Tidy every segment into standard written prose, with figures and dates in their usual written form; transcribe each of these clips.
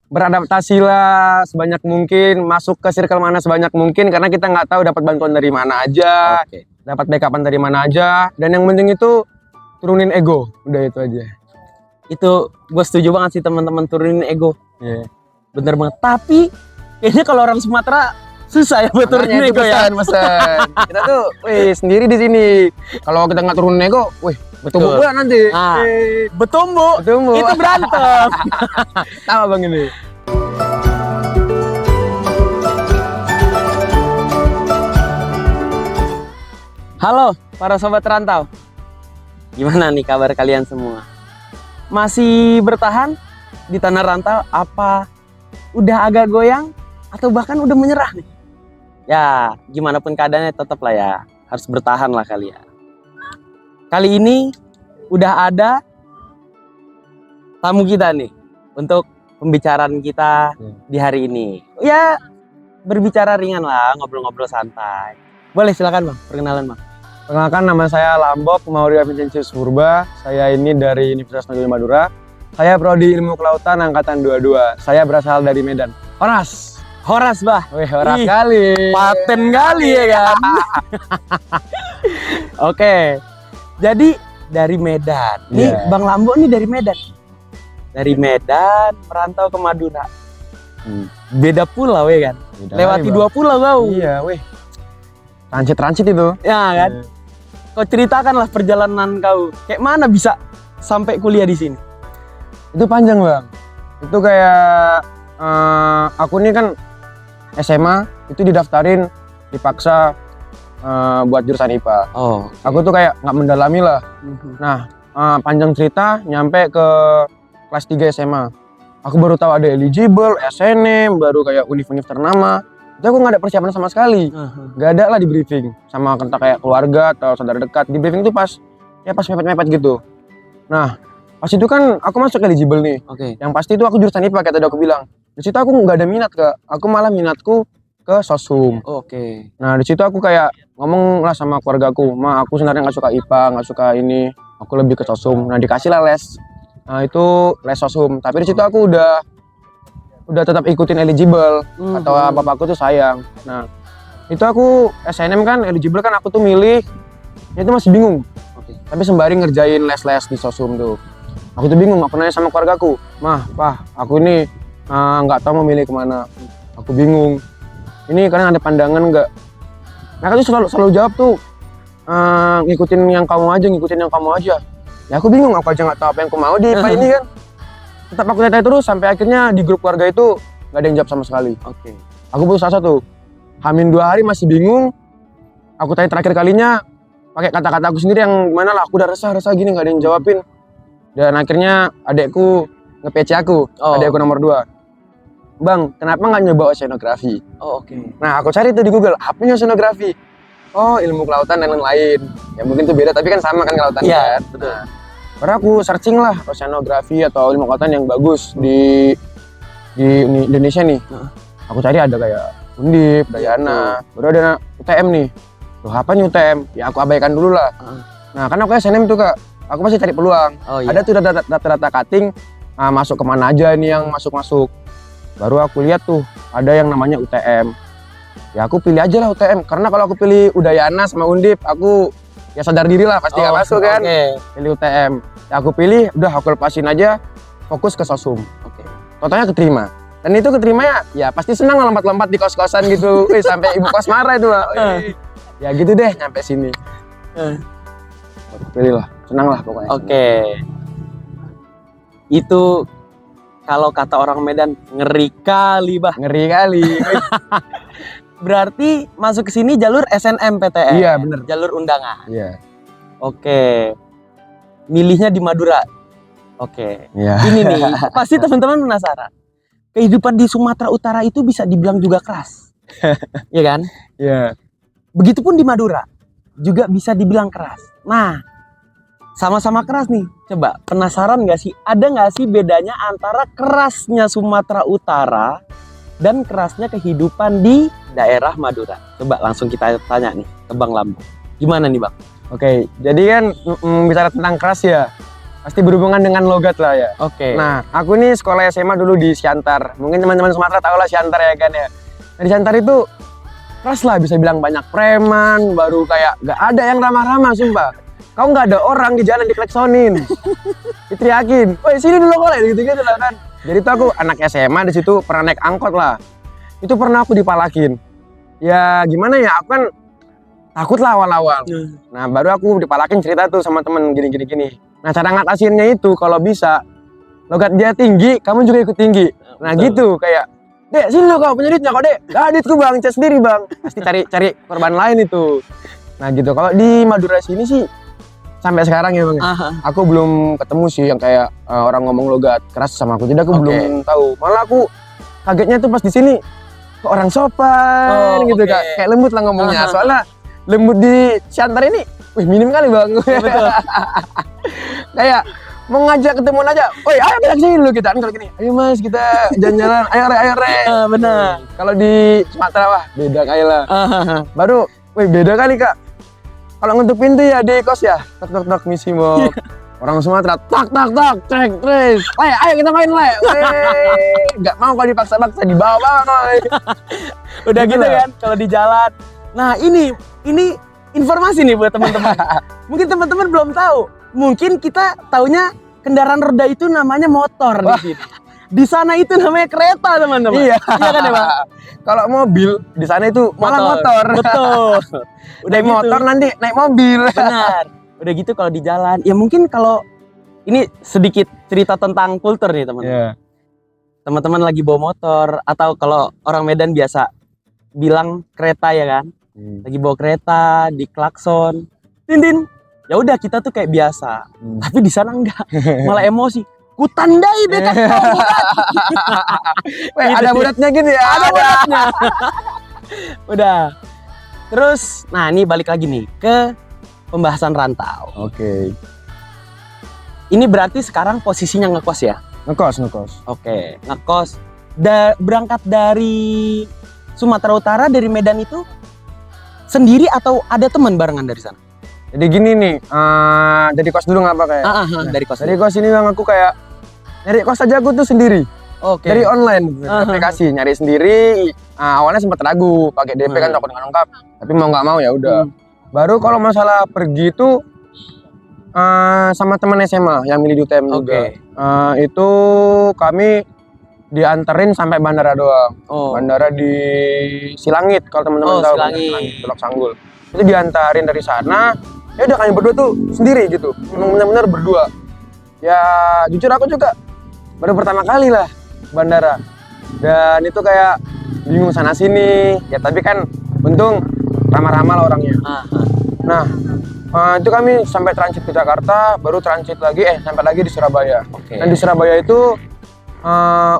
beradaptasilah sebanyak mungkin, masuk ke circle mana sebanyak mungkin, karena kita nggak tahu dapat bantuan dari mana aja, dapat backupan dari mana aja, dan yang penting itu turunin ego, udah itu aja. Itu gue setuju banget sih teman-teman, turunin ego. Bener banget. Tapi kayaknya kalau orang Sumatera susah ya buat turunin ego ya. Mesen. Kita tuh, sendiri di sini. Kalau kita nggak turunin ego, bertumbuh pula nanti. Bertumbuh. Itu berantem. Tahu bang ini. Halo para sobat rantau. Gimana nih kabar kalian semua? Masih bertahan di tanah rantau? Apa udah agak goyang? Atau bahkan udah menyerah nih? Ya, gimana pun keadaannya tetap lah ya, harus bertahan lah kalian. Kali ini udah ada tamu kita nih untuk pembicaraan kita di hari ini. Ya, berbicara ringan lah, ngobrol-ngobrol santai. Boleh silakan bang, perkenalan bang. Perkenalkan, nama saya Lambok Mauri Vincentius Purba. Saya ini dari Universitas Negeri Madura. Saya prodi Ilmu Kelautan angkatan 22. Saya berasal dari Medan. Horas bah. Wih, horas kali. Paten kali ya kan. Oke. Jadi dari Medan. Nih Bang Lambok nih dari Medan. Dari Medan merantau ke Madura. Beda pulau ya kan. Lewati 2 pulau kau. Iya, wih. Transit itu. Ya kan. Kau ceritakanlah perjalanan kau. Kayak mana bisa sampai kuliah di sini? Itu panjang bang. Itu kayak aku nih kan SMA itu didaftarin, dipaksa buat jurusan IPA. Aku tuh kayak nggak mendalami lah. Nah, panjang cerita nyampe ke kelas 3 SMA. Aku baru tahu ada eligible, SNM, baru kayak univ-univ ternama. Itu aku nggak ada persiapan sama sekali. Nggak ada lah di briefing sama kayak keluarga atau saudara dekat. Di briefing tuh pas mepet-mepet gitu. Nah, pas itu kan aku masuk eligible nih. Yang pasti itu aku jurusan IPA kayak tadi aku bilang. Di situ aku nggak ada minat Kak. Aku malah minatku ke sosum. Nah, di situ aku kayak ngomong lah sama keluargaku, "Ma, aku sebenarnya nggak suka IPA, nggak suka ini. Aku lebih ke sosum." Nah, dikasih lah les. Nah, itu les sosum. Tapi di situ aku udah tetap ikutin eligible. Atau bapakku tuh sayang. Nah, itu aku SNM kan eligible kan aku tuh milih. Itu masih bingung. Tapi sembari ngerjain les-les di sosum tuh. Aku tuh bingung, aku nanya sama keluargaku, "Mah, Pah, aku ini nggak tahu mau milih kemana. Aku bingung. Ini karena ada pandangan nggak?" Mereka tuh selalu jawab tuh, ngikutin yang kamu aja. Ya aku bingung, aku aja nggak tahu apa yang aku mau di IPA ini kan. Tetap aku tanya terus sampai akhirnya di grup keluarga itu nggak ada yang jawab sama sekali. Aku putus asa tuh. Hamin 2 hari masih bingung. Aku tanya terakhir kalinya pakai kata-kata aku sendiri yang mana lah, aku udah resah gini nggak ada yang jawabin. Dan akhirnya adekku nge-PC aku, adekku nomor 2. "Bang, kenapa nggak nyoba oceanografi?" Nah, aku cari tuh di Google, apanya oceanografi? Ilmu kelautan dan lain-lain. Ya mungkin tuh beda, tapi kan sama kan kelautan kan? Betul. Baru aku searching lah oceanografi atau ilmu kelautan yang bagus di Indonesia nih. Aku cari ada kayak Undip, Dayana, baru ada UTM nih. Loh, apa nih UTM? Ya aku abaikan dulu lah. Nah, karena aku SNM tuh Kak, aku masih cari peluang. Ada tuh data-data cutting, masuk kemana aja nih yang masuk. Baru aku lihat tuh ada yang namanya UTM. Ya aku pilih aja lah UTM, karena kalau aku pilih Udayana sama Undip, aku ya sadar diri lah pasti nggak masuk kan. Pilih UTM. Ya aku pilih, udah aku lepasin aja, fokus ke sosum. Totalnya keterima. Dan itu keterimanya ya pasti senang lompat-lompat di kos-kosan gitu. Sampai ibu kos marah itu lah. Ya gitu deh nyampe sini. Aku pilih lah, senang lah pokoknya. Itu kalau kata orang Medan, ngeri kali bah. Ngeri kali. Berarti masuk ke sini jalur SNMPTN. Iya bener. Jalur undangan. Iya. Milihnya di Madura. Ini nih, pasti teman-teman penasaran. Kehidupan di Sumatera Utara itu bisa dibilang juga keras. Iya kan? Iya. Begitupun di Madura juga bisa dibilang keras. Nah, sama-sama keras nih. Coba penasaran nggak sih? Ada nggak sih bedanya antara kerasnya Sumatera Utara dan kerasnya kehidupan di daerah Madura? Coba langsung kita tanya nih ke Bang Lambok. Gimana nih Bang? Jadi kan bicara tentang keras ya. pasti berhubungan dengan logat lah ya. Oke. Nah, aku nih sekolah SMA dulu di Siantar. Mungkin teman-teman Sumatera tahu lah Siantar ya kan ya. Nah, di Siantar itu keras lah, bisa bilang banyak preman, baru kayak gak ada yang ramah-ramah sumpah. Kau nggak ada orang di jalan dikleksonin, diteriakin, woi sini dulu kok, gitu-gitu lah kan. Jadi tuh aku anak SMA di situ pernah naik angkot lah. Itu pernah aku dipalakin. Ya gimana ya, aku kan takut lah awal-awal. Nah baru aku dipalakin cerita tuh sama temen gini. Nah cara ngatasinnya itu kalau bisa logat dia tinggi, kamu juga ikut tinggi. Nah gitu kayak, dek sini lo kau punya duitnya kok dek. Gak ada duitku bang, cas sendiri bang. Pasti cari korban lain itu. Nah gitu, kalau di Madura sini sih sampai sekarang ya bang, aku belum ketemu sih yang kayak orang ngomong logat keras sama aku. Jadi aku belum tahu. Malah aku kagetnya tuh pas di sini kok orang sopan gitu kak, kayak lembut lah ngomongnya. Soalnya lembut di Siantar ini, wih minim kali bang. Betul. Kayak mau ngajak ketemuan aja, woi ayo kita kesini dulu kita. Kalau gini, ayo mas kita jalan-jalan, ayo re. Benar. Kalau di Sumatera wah beda kayak lah. Baru, wih beda kali kak. Kalau ngetuk pintu ya di kos ya, tok misi mau. Orang Sumatera, tak, cek, tres. Ayo kita main le. Gak mau kalau dipaksa-paksa, dibawa coy. Udah gitu kan, kalau di jalan. Nah ini informasi nih buat teman-teman. Mungkin teman-teman belum tahu. Mungkin kita taunya kendaraan roda itu namanya motor di sini. Di sana itu namanya kereta teman-teman. Iya kan ya bang? Kalau mobil di sana itu malah motor. Betul. Udah naik gitu. Motor nanti naik mobil. Benar. Udah gitu kalau di jalan, ya mungkin kalau ini sedikit cerita tentang kultur nih teman-teman. Yeah. Teman-teman lagi bawa motor atau kalau orang Medan biasa bilang kereta ya kan. Lagi bawa kereta, di klakson, tin. Ya udah kita tuh kayak biasa. Tapi di sana enggak. Malah emosi. Kutandai beta kau. Ada bulatnya gitu ya. Ada bulatnya. Udah. Terus, nah ini balik lagi nih ke pembahasan rantau. Oke. Ini berarti sekarang posisinya ngekos ya? Ngekos. Oke, ngekos. Berangkat dari Sumatera Utara, dari Medan itu sendiri atau ada teman barengan dari sana? Jadi gini nih, dari kos dulu nggak apa kayak? Dari kos. Dari kos ini bang aku kayak nyari kos aja aku tuh sendiri. Oke. Dari online, aplikasi nyari sendiri. Awalnya sempat ragu, pakai DP kan takut nggak lengkap. Tapi mau nggak mau ya udah. Baru kalau masalah pergi itu sama teman SMA yang milih di UTM juga. Itu kami dianterin sampai bandara doang. Bandara di Silangit kalau teman-teman tahu. Silangit. Teluk Sanggul. Itu diantarin dari sana. Ya udah kami berdua tuh sendiri gitu. Emang benar-benar berdua. Ya jujur aku juga baru pertama kali lah bandara. Dan itu kayak bingung sana sini. Ya tapi kan untung ramah-ramah lah orangnya. Nah, itu kami sampai transit ke Jakarta, baru transit lagi sampai lagi di Surabaya. Dan di Surabaya itu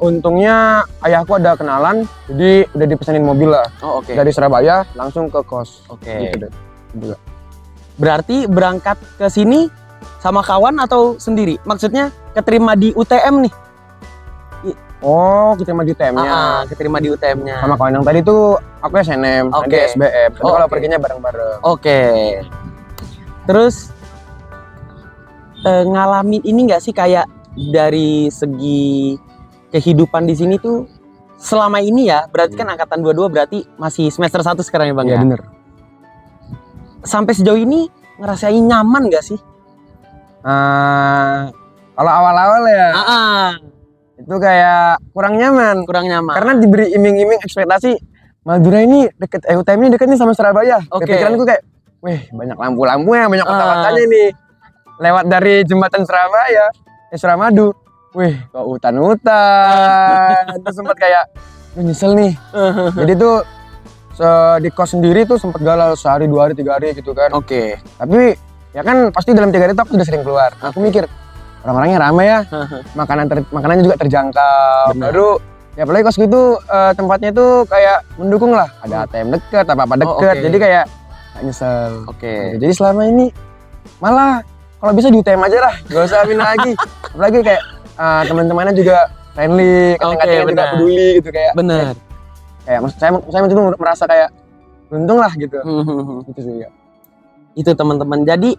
untungnya ayahku ada kenalan, jadi udah dipesanin mobil lah. Dari Surabaya langsung ke kos. Gitu deh. Berarti berangkat ke sini sama kawan atau sendiri? Maksudnya keterima di UTM nih? Keterima di UTM-nya. Keterima di UTM-nya. Sama kawan yang tadi tuh aku SNM, ada SBM. Tapi kalau perginya bareng-bareng. Terus ngalamin ini nggak sih kayak dari segi kehidupan di sini tuh selama ini ya, berarti kan angkatan 22 berarti masih semester 1 sekarang ya bang? Iya bener. Sampai sejauh ini ngerasain nyaman nggak sih? Kalau awal-awal ya itu kayak kurang nyaman. Karena diberi iming-iming ekspektasi Madura ini deket, UTM ini deket nih sama Surabaya. Pikiranku kayak, wih banyak lampu-lampunya, banyak kota-kotanya nih. Lewat dari jembatan Surabaya, Suramadu. Wih kok hutan-hutan. Terus sempat kayak, nyesel nih. Jadi tuh di kos sendiri tuh sempat galau sehari, 2 hari, 3 hari gitu kan. Tapi ya kan pasti dalam 3 hari itu aku udah sering keluar. Aku mikir, orang-orangnya ramai ya, makanannya juga terjangkau. Baru ya apalagi kos gitu tempatnya tuh kayak mendukung lah, ada ATM deket, apa-apa deket, jadi kayak gak nyesel. Jadi selama ini malah kalau bisa di UTM aja lah, gak usah pindah lagi. Apalagi kayak teman-temannya juga friendly, kadang-kadang juga peduli gitu kayak. Bener. Kayak saya itu merasa kayak beruntung lah gitu. Gitu sih ya. Itu teman-teman. Jadi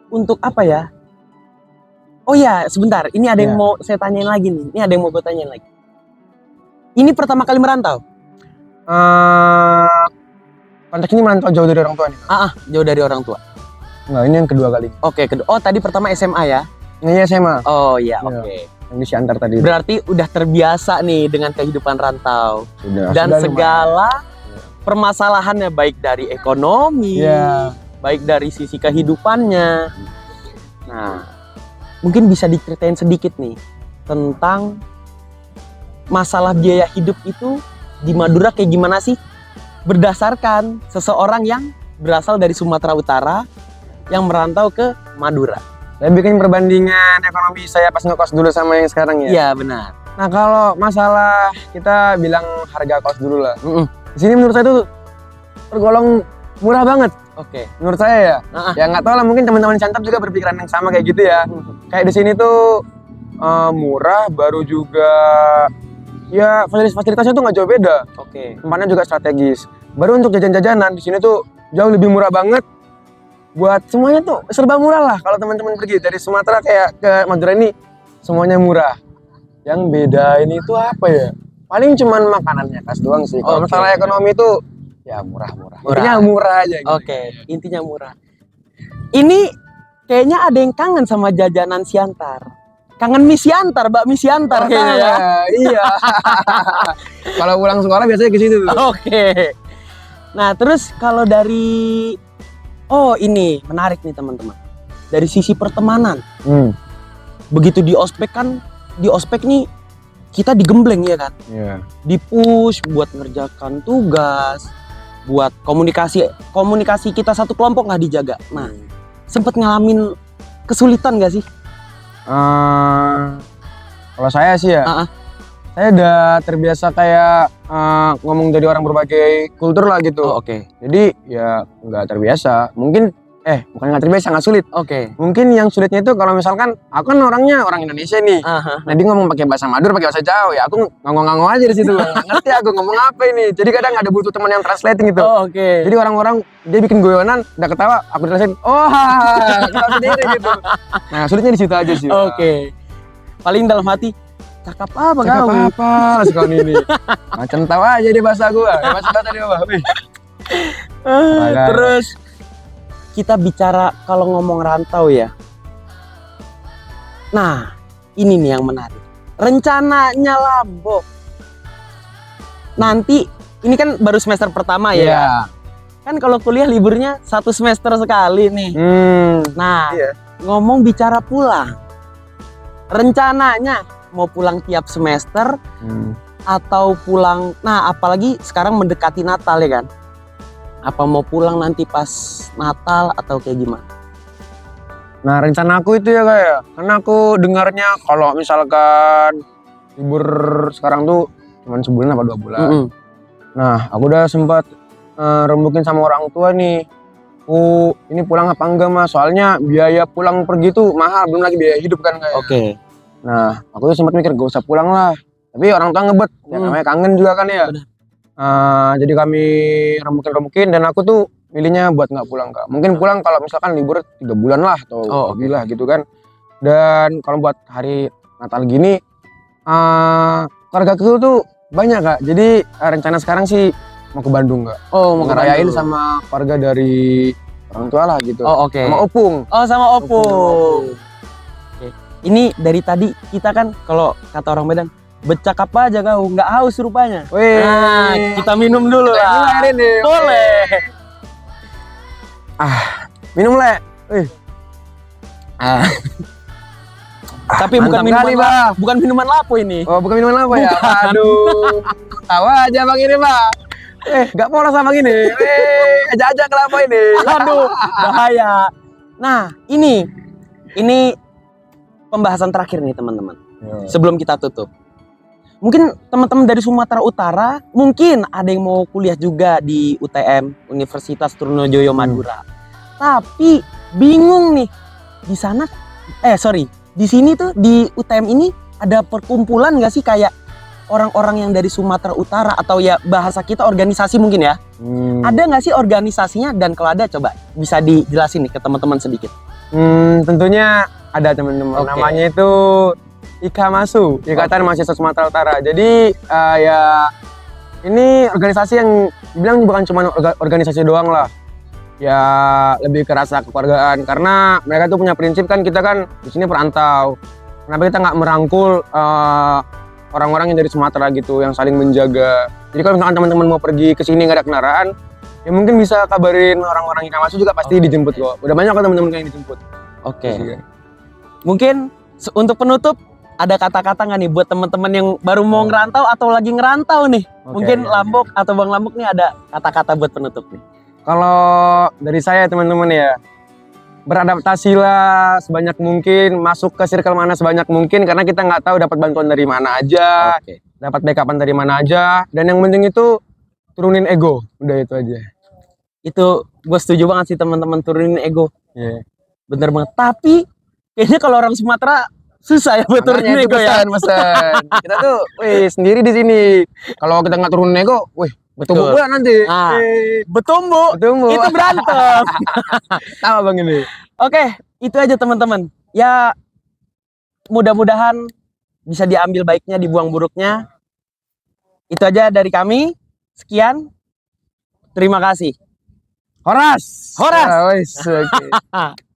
untuk apa ya? Oh ya, sebentar. Ini ada yang Iya. mau saya tanyain lagi nih. Ini ada yang mau gue tanyain lagi. Ini pertama kali merantau? Konteks ini merantau jauh dari orang tua nih. Jauh dari orang tua. Enggak, ini yang kedua kali. Oke, kedua. Oh, tadi pertama SMA ya? Ini SMA Oh iya, Iya. oke. yang di Siantar tadi. Berarti udah terbiasa nih dengan kehidupan rantau. Sudah. Dan sudah segala permasalahannya, baik dari ekonomi, Iya. baik dari sisi kehidupannya. Nah, mungkin bisa diceritain sedikit nih tentang masalah biaya hidup itu di Madura kayak gimana sih? Berdasarkan seseorang yang berasal dari Sumatera Utara yang merantau ke Madura. Saya bikin perbandingan ekonomi saya pas ngekos dulu sama yang sekarang ya. Iya, benar. Nah, kalau masalah kita bilang harga kos dulu lah. Di sini menurut saya tuh tergolong murah banget. Oke. Menurut saya ya. Ya nggak tahu lah, mungkin teman-teman Siantar juga berpikiran yang sama kayak gitu ya. Kayak di sini tuh murah, baru juga ya fasilitasnya tuh nggak jauh beda. Oke. Tempatnya juga strategis. Baru untuk jajan-jajanan di sini tuh jauh lebih murah banget. Buat semuanya tuh serba murah lah. Kalau teman-teman pergi dari Sumatera kayak ke Madura ini semuanya murah. Yang beda ini tuh apa ya? Paling cuman makanannya khas doang sih. Kalau Oke. masalah ekonomi tuh ya murah-murah. Murah. Intinya murah aja gitu. Oke, intinya murah. Ini kayaknya ada yang kangen sama jajanan Siantar. Kangen mie Siantar, bakmi Siantar kayaknya ya. Iya. Kalau pulang sekolah biasanya ke situ tuh. Oke. Nah, terus kalau dari ini menarik nih teman-teman. Dari sisi pertemanan. Begitu di ospek kan, di ospek nih kita digembleng ya kan. Iya. Di-push buat ngerjakan tugas, buat komunikasi kita satu kelompok nggak dijaga. Nah, sempet ngalamin kesulitan nggak sih? Kalau saya sih ya, saya udah terbiasa kayak ngomong dari orang berbagai kultur lah gitu. Oke. Jadi ya nggak terbiasa. Mungkin bukan nggak terbiasa, nggak sulit. Oke. Mungkin yang sulitnya itu kalau misalkan aku kan orangnya orang Indonesia nih. Nah, dia ngomong pakai bahasa Madura, pakai bahasa Jawa, ya aku ngangong-ngangong aja di situ. Nggak ngerti aku ngomong apa ini. Jadi kadang ada butuh teman yang translating gitu. Oke. Jadi orang-orang dia bikin guyonan, udah ketawa, aku translate. Ketawa sendiri gitu. Nah, sulitnya di situ aja sih. Oke. Paling dalam hati, cakap apa Cakap kau? apa sekarang ini? Macam tahu aja dia bahasa gua. Bahasa dia apa? Terus kita bicara kalau ngomong rantau ya. Nah, ini nih yang menarik. Rencananya Labo. Nanti ini kan baru semester pertama ya. Iya. Kan kalau kuliah liburnya 1 semester sekali nih. Nah, Iya. ngomong bicara pulang. Rencananya mau pulang tiap semester atau pulang, nah apalagi sekarang mendekati Natal ya kan. Apa mau pulang nanti pas Natal atau kayak gimana? Nah, rencana aku itu ya kayak, karena aku dengarnya kalau misalkan libur sekarang tuh cuma sebulan apa 2 bulan. Nah, aku udah sempat rembukin sama orang tua nih. Ini pulang apa enggak mas? Soalnya biaya pulang pergi tuh mahal, belum lagi biaya hidup kan kayak. Oke. Nah, aku tuh sempat mikir gak usah pulang lah. Tapi orang tua ngebet, ya namanya kangen juga kan ya. Jadi kami rembukin dan aku tuh milihnya buat nggak pulang kak. Mungkin pulang kalau misalkan libur 3 bulan lah atau lebih lah gitu kan. Dan kalau buat hari Natal gini, keluarga aku tuh banyak kak. Jadi rencana sekarang sih mau ke Bandung kak. Mau ngerayain sama keluarga dari orang tua lah gitu. Oke. Sama opung. Sama opung. Oke. Ini dari tadi kita kan kalau kata orang Medan bercakap aja kau, nggak haus rupanya. Wih. Nah, kita minum dulu lah. Air ini. Boleh. Minum le. Wih. Tapi bukan mantap minuman kali, bukan minuman lapo ini. Oh, bukan minuman apa ya? Aduh. Tawa aja bang ini, Pak. Gak polos sama gini. Aja-aja kelapa ini. Aduh, bahaya. Nah, ini pembahasan terakhir nih, teman-teman. Sebelum kita tutup. Mungkin teman-teman dari Sumatera Utara mungkin ada yang mau kuliah juga di UTM, Universitas Trunojoyo Madura. Tapi bingung nih. Di sini tuh di UTM ini ada perkumpulan nggak sih kayak orang-orang yang dari Sumatera Utara atau ya bahasa kita organisasi mungkin ya? Ada nggak sih organisasinya, dan kalau ada coba bisa dijelasin nih ke teman-teman sedikit. Tentunya Ada teman-teman. Oke. Namanya itu IKMASU, Ikatan Mahasiswa Sumatera Utara. Jadi ya ini organisasi yang dibilang bukan cuma organisasi doang lah. Ya lebih ke rasa kekeluargaan karena mereka tuh punya prinsip kan, kita kan di sini perantau. Kenapa kita nggak merangkul orang-orang yang dari Sumatera gitu, yang saling menjaga. Jadi kalau misalkan teman-teman mau pergi ke sini nggak ada kendaraan, ya mungkin bisa kabarin orang-orang IKMASU juga, pasti dijemput kok. Udah banyak kok teman-teman yang dijemput. Oke. Mungkin untuk penutup ada kata-kata nggak nih buat teman-teman yang baru mau ngerantau atau lagi ngerantau nih? Mungkin iya, Lambok atau Bang Lambok nih ada kata-kata buat penutup nih. Kalau dari saya teman-teman ya, beradaptasilah sebanyak mungkin, masuk ke circle mana sebanyak mungkin karena kita nggak tahu dapat bantuan dari mana aja, Oke. dapat backupan dari mana aja, dan yang penting itu turunin ego, udah itu aja. Itu gue setuju banget sih teman-teman, turunin ego. Iya. Bener banget. Tapi kayaknya kalau orang Sumatera susah ya buat turunin Makanya itu ego ya. pesan. Kita tuh, wih sendiri di sini. Kalau kita nggak turunin ego, wih bertumbuh Betul. pula nanti. Ah, betumbu. Bertumbuh. Itu berantem. Tahu bang ini. Oke, itu aja teman-teman. Ya mudah-mudahan bisa diambil baiknya, dibuang buruknya. Itu aja dari kami. Sekian. Terima kasih. Horas. Horas. Ya, wis, oke.